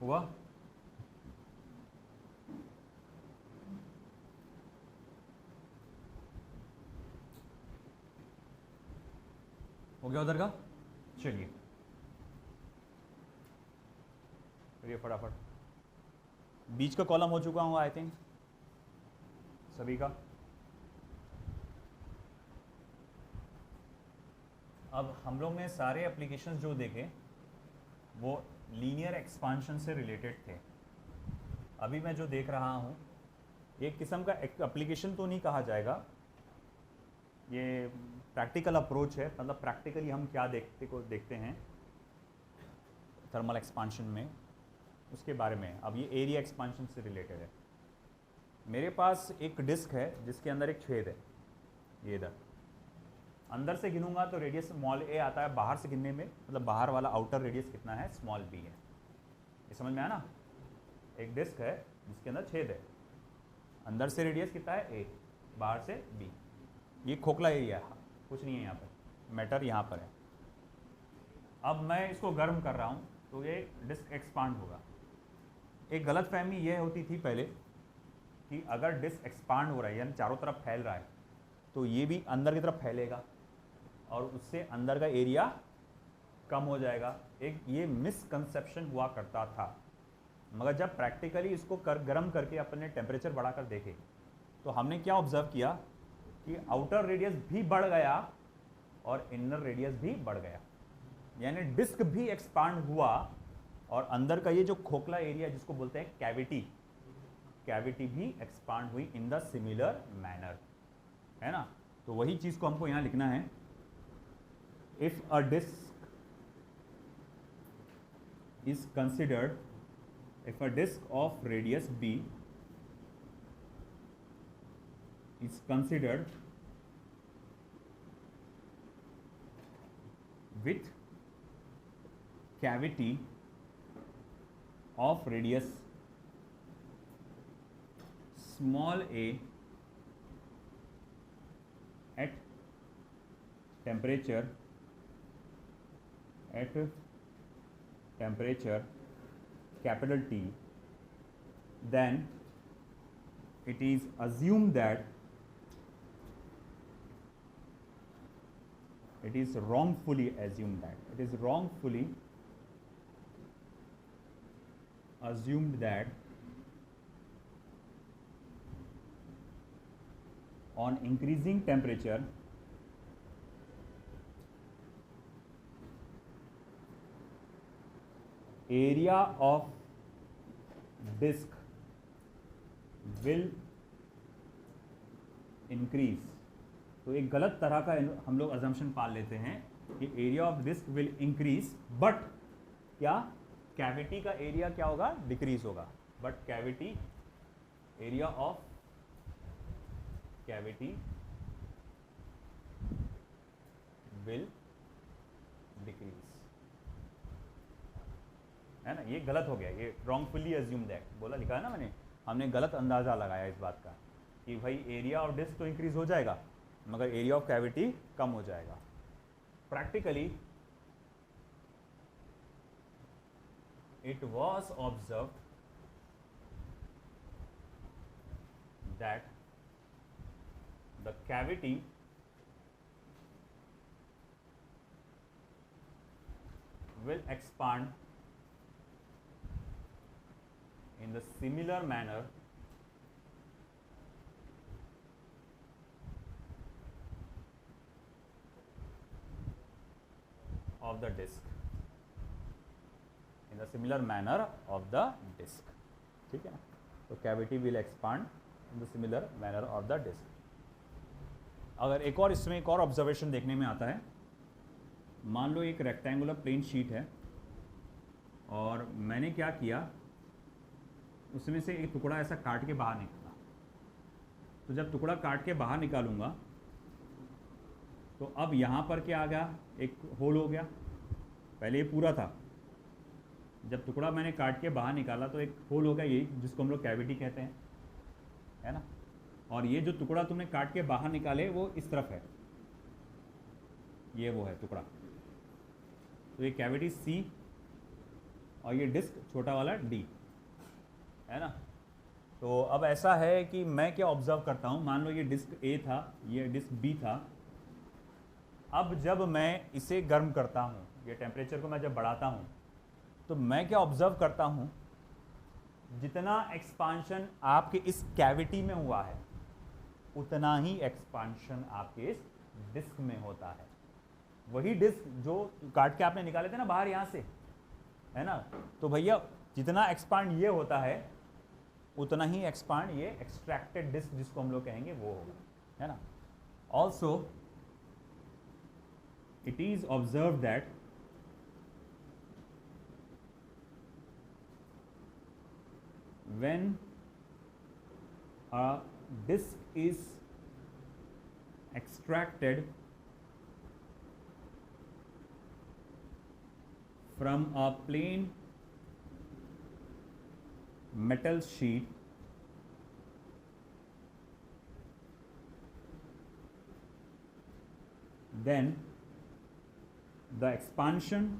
हुआ? हो गया उधर का? चलिए करिए फटाफट। बीच का कॉलम हो चुका हूँ आई थिंक सभी का। अब हम लोग ने सारे एप्लीकेशंस जो देखे वो लीनियर एक्सपांशन से रिलेटेड थे। अभी मैं जो देख रहा हूँ एक किस्म का एप्लीकेशन तो नहीं कहा जाएगा, ये प्रैक्टिकल अप्रोच है। मतलब प्रैक्टिकली हम क्या देखते हैं थर्मल एक्सपांशन में, उसके बारे में। अब ये एरिया एक्सपांशन से रिलेटेड है। मेरे पास एक डिस्क है जिसके अंदर एक छेद है, ये इधर अंदर से गिनूंगा तो रेडियस स्मॉल ए आता है, बाहर से गिनने में मतलब बाहर वाला आउटर रेडियस कितना है, स्मॉल बी है। ये समझ में आया ना? एक डिस्क है जिसके अंदर छेद है, अंदर से रेडियस कितना है ए, बाहर से बी। ये खोखला एरिया है, कुछ नहीं है यहाँ पर, मैटर यहाँ पर है। अब मैं इसको गर्म कर रहा हूँ तो ये डिस्क एक्सपांड होगा। एक गलत फहमी यह होती थी पहले कि अगर डिस्क एक्सपांड हो रहा है यानी चारों तरफ फैल रहा है तो ये भी अंदर की तरफ फैलेगा और उससे अंदर का एरिया कम हो जाएगा। एक ये मिसकंसेप्शन हुआ करता था, मगर जब प्रैक्टिकली इसको गर्म करके अपने टेम्परेचर बढ़ाकर देखे तो हमने क्या ऑब्जर्व किया कि आउटर रेडियस भी बढ़ गया और इनर रेडियस भी बढ़ गया, यानी डिस्क भी एक्सपांड हुआ और अंदर का ये जो खोखला एरिया जिसको बोलते हैं कैविटी, कैविटी भी एक्सपांड हुई इन द सिमिलर मैनर, है ना? तो वही चीज को हमको यहां लिखना है। If a disk is considered, if a disk of radius b is considered with cavity of radius small a at temperature capital T, then it is assumed that it is wrongfully assumed that on increasing temperature area of disk will increase। तो एक गलत तरह का हम लोग assumption पाल लेते हैं कि area of disk will increase, but क्या कैविटी का एरिया क्या होगा, डिक्रीज होगा। But cavity area of cavity will decrease, है ना? ये गलत हो गया, ये रॉन्गफुली अज्यूम दैट बोला, लिखा है ना मैंने, हमने गलत अंदाजा लगाया इस बात का कि भाई एरिया ऑफ डिस्क तो इंक्रीज हो जाएगा मगर एरिया ऑफ कैविटी कम हो जाएगा। Practically it was observed that the cavity will expand in the similar manner of the disk, in the similar manner of the disk, ठीक है ना? तो cavity will expand in the similar manner of the disk. अगर एक और इसमें एक और ऑब्जर्वेशन देखने में आता है, मान लो एक रेक्टेंगुलर प्लेन शीट है और मैंने क्या किया, उसमें से एक टुकड़ा ऐसा काट के बाहर निकाला। तो जब टुकड़ा काट के बाहर निकालूंगा तो अब यहाँ पर क्या आ गया, एक होल हो गया। पहले ये पूरा था, जब टुकड़ा मैंने काट के बाहर निकाला तो एक होल हो गया, यही जिसको हम लोग कैविटी कहते हैं, है ना? और ये जो टुकड़ा तुमने काट के बाहर निकाले वो इस तरफ है, ये वो है टुकड़ा। तो ये कैविटी सी और ये डिस्क छोटा वाला डी, है ना। तो अब ऐसा है कि मैं क्या ऑब्जर्व करता हूँ, मान लो ये डिस्क ए था, ये डिस्क बी था। अब जब मैं इसे गर्म करता हूँ, ये टेम्परेचर को मैं जब बढ़ाता हूँ, तो मैं क्या ऑब्जर्व करता हूँ, जितना एक्सपांशन आपके इस कैविटी में हुआ है उतना ही एक्सपांशन आपके इस डिस्क में होता है। वही डिस्क जो काट के आपने निकाले थे ना बाहर यहाँ से, है ना, तो भैया जितना एक्सपांड ये होता है उतना ही एक्सपांड ये एक्सट्रैक्टेड डिस्क जिसको हम लोग कहेंगे वो होगा, है ना। Also it is observe that when a disk is extracted from a plain metal sheet, then the expansion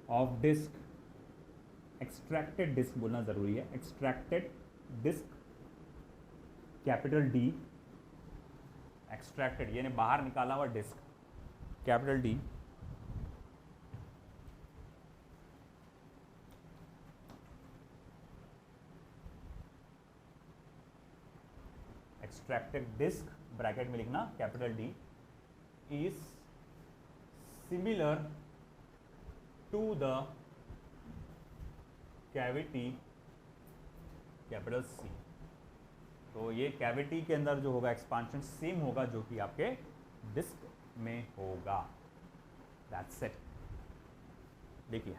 of disk, extracted disk बोलना ज़रूरी है, extracted disk capital D, extracted यानी बाहर निकाला हुआ disk capital D, extracted disk bracket में लिखना capital D is similar to the cavity capital C. तो ये कैविटी के अंदर जो होगा एक्सपांशन सेम होगा जो कि आपके डिस्क में होगा। That's it. देखिए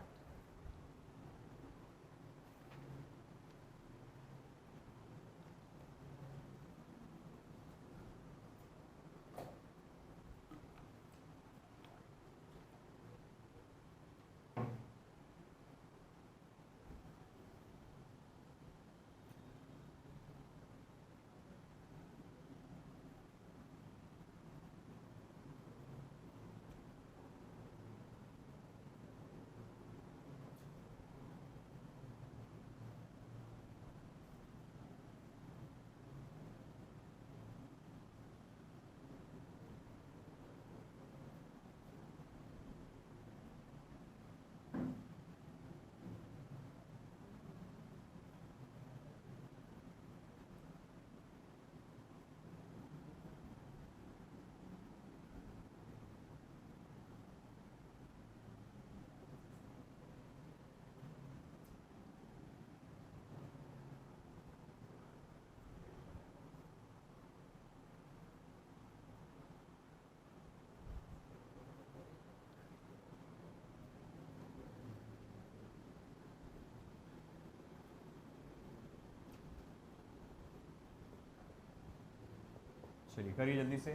चलिए करिए जल्दी से।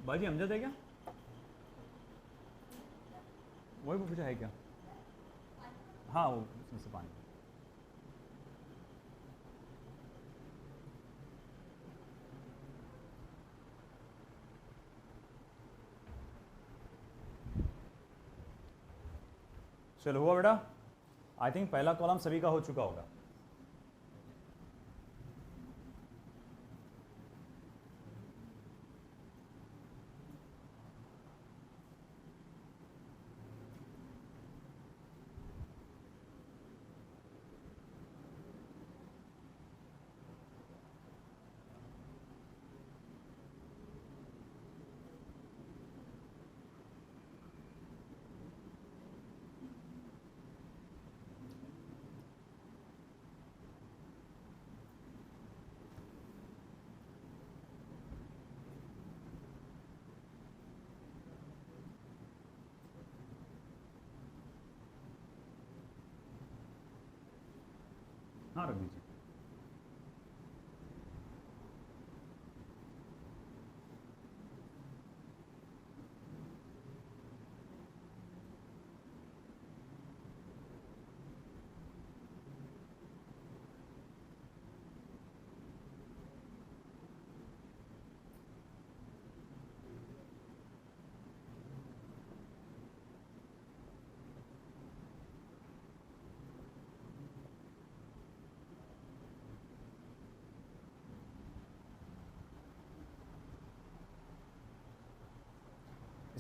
बाजी अमजद है क्या? वही पूछा है क्या? हाँ वो उसमें से पानी। चलो हुआ बेटा? आई थिंक पहला कॉलम सभी का हो चुका होगा। हाँ रख दीजिए।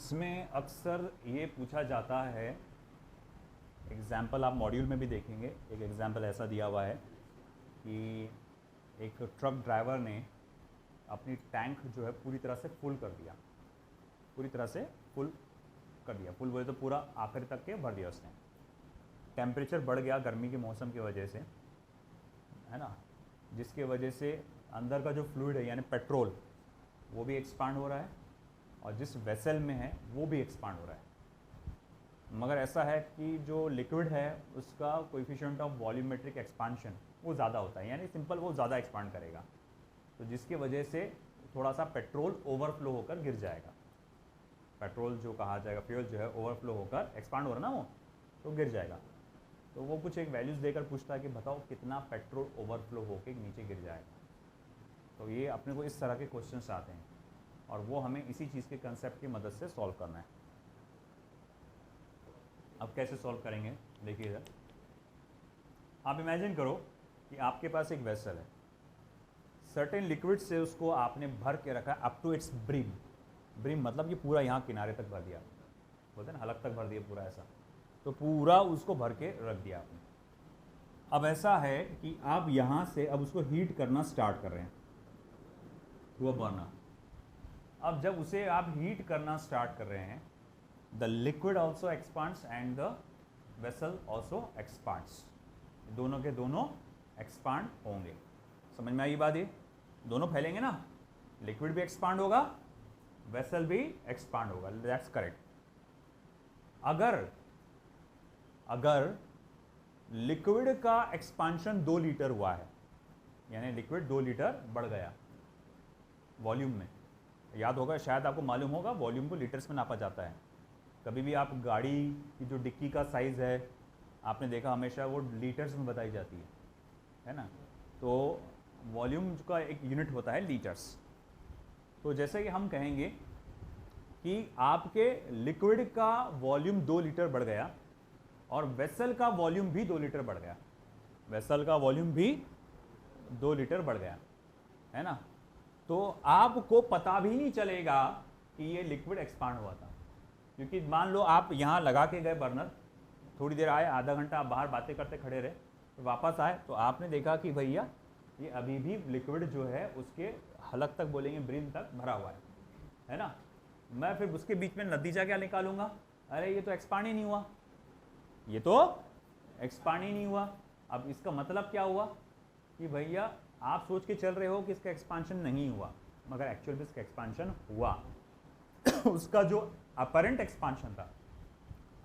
इसमें अक्सर ये पूछा जाता है, एग्जाम्पल आप मॉड्यूल में भी देखेंगे, एक एग्जाम्पल ऐसा दिया हुआ है कि एक ट्रक ड्राइवर ने अपनी टैंक जो है पूरी तरह से फुल कर दिया, पूरी तरह से फुल कर दिया, फुल बोले तो पूरा आखिर तक के भर दिया उसने। टेम्परेचर बढ़ गया गर्मी के मौसम की वजह से, है ना, जिसके वजह से अंदर का जो फ्लूइड है यानी पेट्रोल वो भी एक्सपांड हो रहा है और जिस वेसल में है वो भी एक्सपांड हो रहा है। मगर ऐसा है कि जो लिक्विड है उसका कोएफिशिएंट ऑफ वॉल्यूमेट्रिक एक्सपांशन वो ज़्यादा होता है, यानी सिंपल वो ज़्यादा एक्सपांड करेगा, तो जिसकी वजह से थोड़ा सा पेट्रोल ओवरफ्लो होकर गिर जाएगा। पेट्रोल जो कहा जाएगा, फ्यूल जो है ओवरफ्लो होकर एक्सपांड हो रहा ना वो, तो गिर जाएगा। तो वो कुछ एक वैल्यूज़ देकर पूछता है कि बताओ कितना पेट्रोल ओवरफ्लो होकर नीचे गिर जाएगा। तो ये अपने को इस तरह के क्वेश्चंस आते हैं और वो हमें इसी चीज़ के कंसेप्ट की मदद से सॉल्व करना है। अब कैसे सॉल्व करेंगे देखिए इधर, आप इमेजिन करो कि आपके पास एक वेसल है, सर्टेन लिक्विड से उसको आपने भर के रखा up to its brim. Brim मतलब कि पूरा यहाँ किनारे तक भर दिया, बोलते हैं ना हलक तक भर दिया पूरा ऐसा, तो पूरा उसको भर के रख दिया आपने। अब ऐसा है कि आप यहाँ से अब उसको हीट करना स्टार्ट कर रहे हैं थ्रू अ बर्नर। अब जब उसे आप हीट करना स्टार्ट कर रहे हैं, the liquid also expands and the vessel also expands, दोनों के दोनों एक्सपांड होंगे। समझ में आई बात? ये दोनों फैलेंगे ना, लिक्विड भी एक्सपांड होगा, वेसल भी एक्सपांड होगा, दैट्स करेक्ट। अगर लिक्विड का एक्सपांशन 2 लीटर हुआ है, यानी लिक्विड 2 लीटर बढ़ गया वॉल्यूम में, याद होगा शायद आपको मालूम होगा वॉल्यूम को लीटर्स में नापा जाता है। कभी भी आप गाड़ी की जो डिक्की का साइज़ है आपने देखा हमेशा वो लीटर्स में बताई जाती है ना, तो वॉल्यूम का एक यूनिट होता है लीटर्स। तो जैसे कि हम कहेंगे कि आपके लिक्विड का वॉल्यूम 2 लीटर बढ़ गया और वेसल का वॉल्यूम भी 2 लीटर बढ़ गया, वेसल का वॉल्यूम भी 2 लीटर बढ़ गया, है ना, तो आपको पता भी नहीं चलेगा कि ये लिक्विड एक्सपांड हुआ था। क्योंकि मान लो आप यहाँ लगा के गए बर्नर, थोड़ी देर आए, आधा घंटा आप बाहर बातें करते खड़े रहे, तो वापस आए तो आपने देखा कि भैया ये अभी भी लिक्विड जो है उसके हलक तक, बोलेंगे ब्रिम तक भरा हुआ है ना। मैं फिर उसके बीच में नतीजा क्या निकालूंगा, अरे ये तो एक्सपांड ही नहीं हुआ, ये तो एक्सपांड ही नहीं हुआ। अब इसका मतलब क्या हुआ कि भैया आप सोच के चल रहे हो कि इसका एक्सपांशन नहीं हुआ, मगर एक्चुअल में इसका एक्सपांशन हुआ। उसका जो अपरेंट एक्सपांशन था,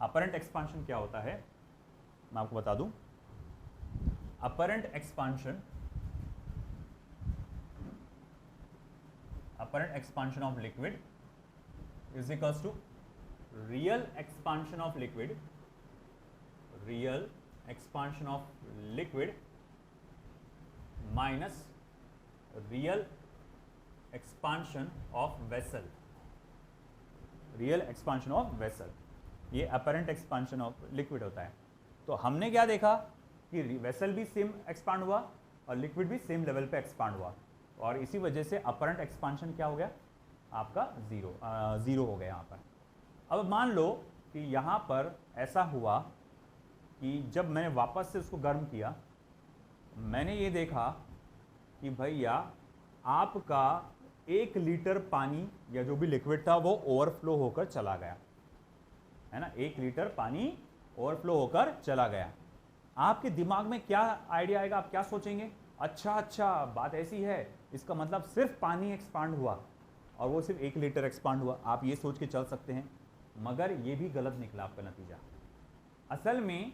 अपरेंट एक्सपांशन क्या होता है मैं आपको बता दूं। Apparent expansion of liquid is equals to real expansion of liquid minus real expansion of vessel, ये apparent expansion of liquid होता है। तो हमने क्या देखा कि वेसल भी सेम एक्सपांड हुआ और लिक्विड भी सेम लेवल पे एक्सपांड हुआ, और इसी वजह से अपरेंट एक्सपांशन क्या हो गया आपका ज़ीरो हो गया यहाँ पर। अब मान लो कि यहाँ पर ऐसा हुआ कि जब मैंने वापस से उसको गर्म किया, मैंने ये देखा कि भैया आपका 1 लीटर पानी या जो भी लिक्विड था वो ओवरफ्लो होकर चला गया, है ना, 1 लीटर पानी ओवरफ्लो होकर चला गया। आपके दिमाग में क्या आइडिया आएगा, आप क्या सोचेंगे, अच्छा बात ऐसी है, इसका मतलब सिर्फ पानी एक्सपांड हुआ और वो सिर्फ 1 लीटर एक्सपांड हुआ, आप ये सोच के चल सकते हैं, मगर ये भी गलत निकला आपका नतीजा। असल में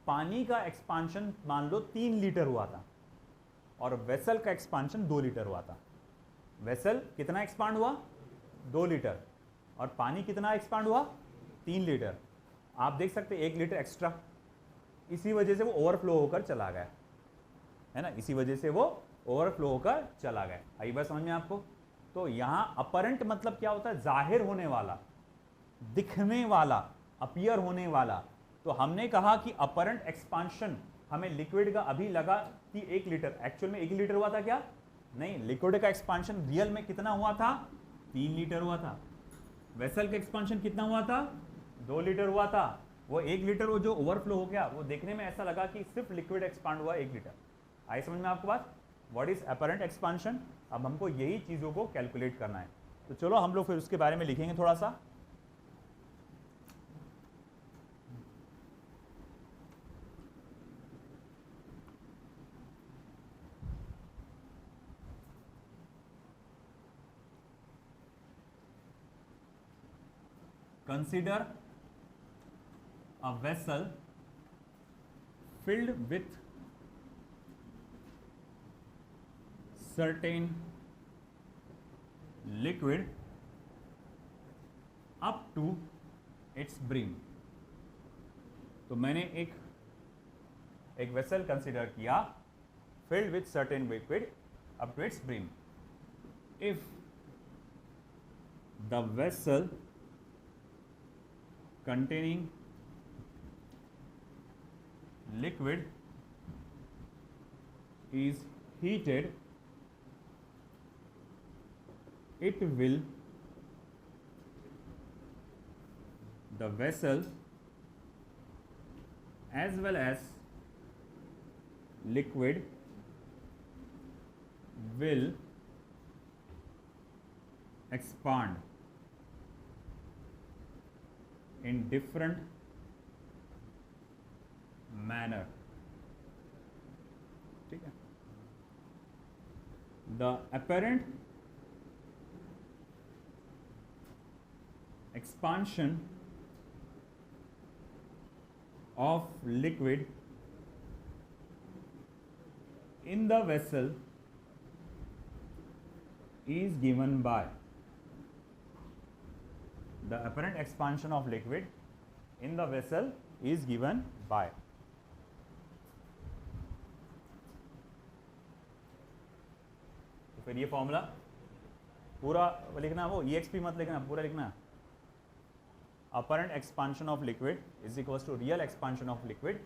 पानी का एक्सपांशन मान लो 3 लीटर हुआ था और वेसल का एक्सपांशन 2 लीटर हुआ था। वेसल कितना एक्सपांड हुआ 2 लीटर और पानी कितना एक्सपांड हुआ 3 लीटर। आप देख सकते हैं 1 लीटर एक्स्ट्रा, इसी वजह से वो ओवरफ्लो होकर चला गया, है ना, इसी वजह से वो ओवरफ्लो होकर चला गया। आई बात समझ में आपको? तो यहां अपरेंट मतलब क्या होता है, जाहिर होने वाला, दिखने वाला, अपीयर होने वाला। तो हमने कहा कि अपरेंट एक्सपांशन हमें लिक्विड का अभी लगा कि 1 लीटर, एक्चुअल में 1 लीटर हुआ था क्या? नहीं, लिक्विड का एक्सपांशन रियल में कितना हुआ था 3 लीटर हुआ था। वेसल का एक्सपांशन कितना हुआ था? 2 लीटर हुआ था। वो 1 लीटर वो जो ओवरफ्लो हो गया, वो देखने में ऐसा लगा कि सिर्फ लिक्विड एक्सपांड हुआ 1 लीटर। आई समझ में आपको बात? What is apparent expansion? अब हमको यही चीज़ों को कैलकुलेट करना है। तो चलो हम लोग फिर उसके बारे में लिखेंगे थोड़ा सा। Consider a vessel filled with certain liquid up to its brim. तो मैंने एक वेसल कंसिडर किया filled with certain liquid up to its brim. If the vessel containing liquid is heated, it will, the vessel as well as liquid will expand in different manner. ठीक है? The apparent expansion of liquid in the vessel is given by, the apparent expansion of liquid in the vessel is given by, तो फिर ये formula पूरा लिखना, वो EXP मत लिखना, पूरा लिखना। Apparent expansion of liquid is equals to real expansion of liquid,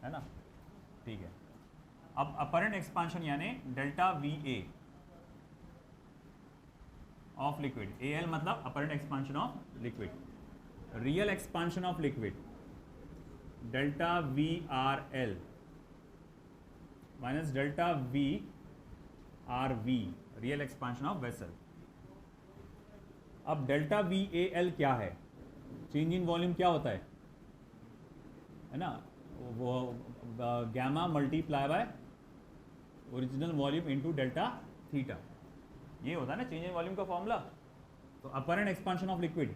है ना? ठीक है। अब अपरेंट एक्सपांशन यानी delta VA of liquid, AL मतलब apparent expansion of liquid, real expansion of liquid delta VRL minus delta VRV, real expansion of vessel. अब delta VAL क्या है? चेंज इन वॉल्यूम क्या होता है ना? वो gamma multiply by original volume into delta theta, ये होता है ना चेंज इन वॉल्यूम का फॉर्मूला। तो अपरेंट एक्सपांशन ऑफ लिक्विड,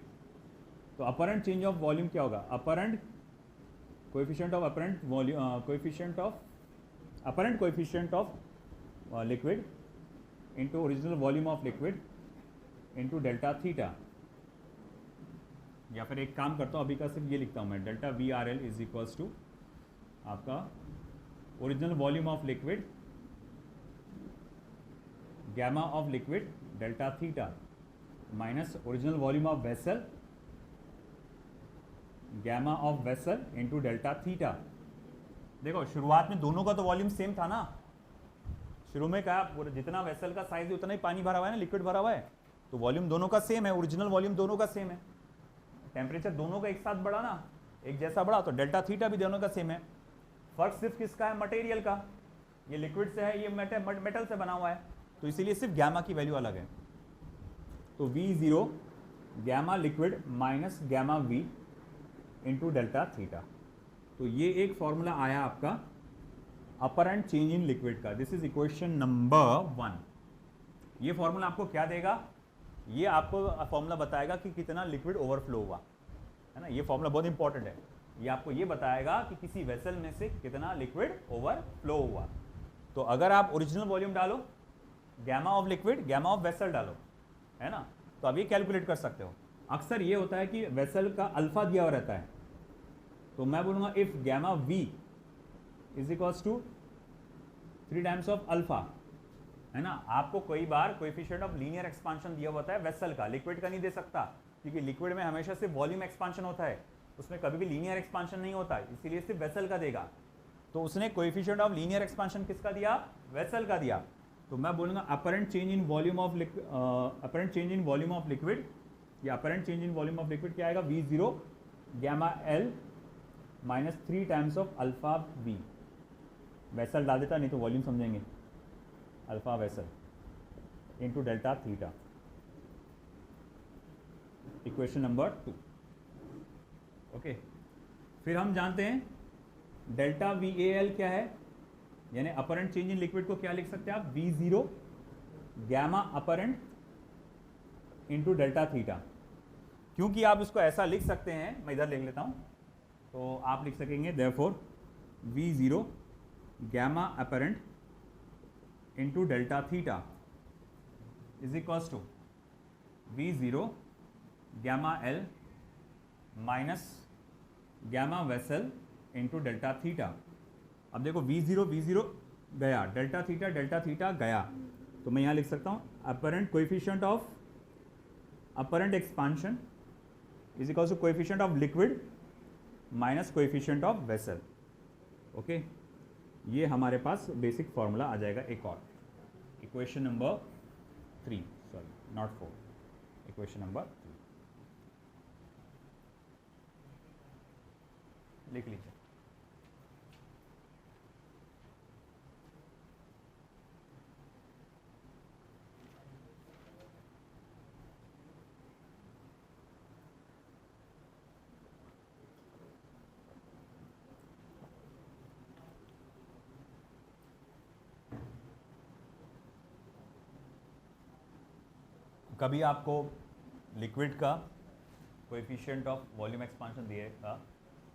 तो अपरेंट चेंज ऑफ वॉल्यूम क्या होगा? Apparent coefficient of apparent volume, coefficient of liquid into original volume of liquid into delta theta. या फिर एक काम करता हूँ, अभी का सिर्फ ये लिखता हूँ मैं, delta VRL is equals to आपका original volume of liquid gamma of liquid delta theta minus original volume of vessel gamma of vessel into delta theta. देखो शुरुआत में दोनों का तो वॉल्यूम सेम था ना, शुरू में क्या पूरा जितना वेसल का साइज है उतना ही पानी भरा हुआ है ना, लिक्विड भरा हुआ है, तो वॉल्यूम दोनों का सेम है, ओरिजिनल वॉल्यूम दोनों का सेम है, टेम्परेचर दोनों का एक साथ बढ़ा ना, एक जैसा बढ़ा, तो डेल्टा थीटा भी दोनों का सेम है। फर्क सिर्फ किसका है? मटेरियल का, ये लिक्विड से है, ये मेटल से बना हुआ है, तो इसीलिए सिर्फ गैमा की वैल्यू अलग है। तो V0 gamma liquid minus gamma V into delta theta. तो ये एक फॉर्मूला आया आपका अपरेंट चेंज इन लिक्विड का। This is equation number 1। ये फॉर्मूला आपको क्या देगा? ये आपको फॉर्मूला बताएगा कि कितना लिक्विड ओवरफ्लो हुआ, है ना? ये फॉर्मूला बहुत इंपॉर्टेंट है। ये आपको ये बताएगा कि किसी वेसल में से कितना लिक्विड ओवरफ्लो हुआ। तो अगर आप ओरिजिनल वॉल्यूम डालो, gamma of liquid, gamma of vessel डालो, है ना, तो आप ये कैलकुलेट कर सकते हो। अक्सर ये होता है कि वेसल का अल्फा दिया हुआ रहता है, तो मैं बोलूँगा if gamma V is equals to 3 times of alpha, है ना। आपको कई बार कोएफिशिएंट ऑफ लीनियर एक्सपांशन दिया होता है वेसल का, लिक्विड का नहीं दे सकता, क्योंकि लिक्विड में हमेशा सिर्फ वॉल्यूम एक्सपांशन होता है, उसमें कभी भी लीनियर एक्सपांशन नहीं होता है, इसीलिए सिर्फ वेसल का देगा। तो उसने कोएफिशिएंट ऑफ लीनियर एक्सपांशन किसका दिया? वेसल का दिया। तो मैं बोलूँगा apparent change in volume of liquid ये apparent change in volume of liquid क्या आएगा, V0 gamma L minus 3 times of alpha V। Vessel डाल देता, नहीं तो वॉल्यूम समझेंगे, alpha vessel into delta theta, equation number 2। Okay, फिर हम जानते हैं डेल्टा VAL क्या है, यानी अपरेंट चेंज इन लिक्विड को क्या लिख सकते हैं आप, V0 gamma apparent into delta theta. क्योंकि आप इसको ऐसा लिख सकते हैं, मैं इधर लिख लेता हूं, तो आप लिख सकेंगे therefore V0 gamma apparent into delta theta is equals to V0 gamma L minus gamma vessel into delta theta. अब देखो V0 गया, डेल्टा थीटा गया, तो मैं यहाँ लिख सकता हूँ apparent coefficient of apparent expansion is equals to coefficient of liquid minus coefficient of vessel. Okay, ये हमारे पास बेसिक फॉर्मूला आ जाएगा। एक और equation number 3, sorry not 4, equation number 3 लिख लीजिए। कभी आपको लिक्विड का कोएफिशिएंट ऑफ वॉल्यूम एक्सपांशन दिएगा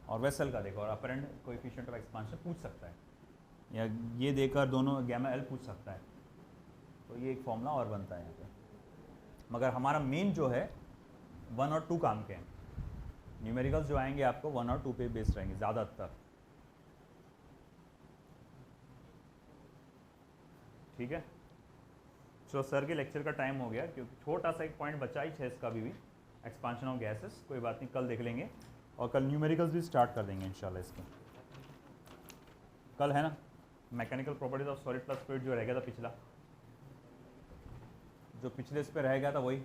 और वेसल का देगा और अपरेंट कोएफिशिएंट ऑफ एक्सपांशन पूछ सकता है, या ये देकर दोनों गैमा L पूछ सकता है, तो ये एक फॉर्मूला और बनता है यहाँ पे। मगर हमारा मेन जो है 1 और 2 काम के हैं, न्यूमेरिकल्स जो आएंगे आपको 1 और 2 पे बेस्ड रहेंगे ज़्यादातर। ठीक है, तो सर के लेक्चर का टाइम हो गया, क्योंकि छोटा सा एक पॉइंट बचा ही है इसका भी एक्सपांशन ऑफ गैसेस, कोई बात नहीं, कल देख लेंगे, और कल न्यूमेरिकल्स भी स्टार्ट कर देंगे इंशाल्लाह इसके। कल है ना mechanical properties of solid plus fluid जो रह गया था पिछला, जो पिछले इस पे रह गया था वही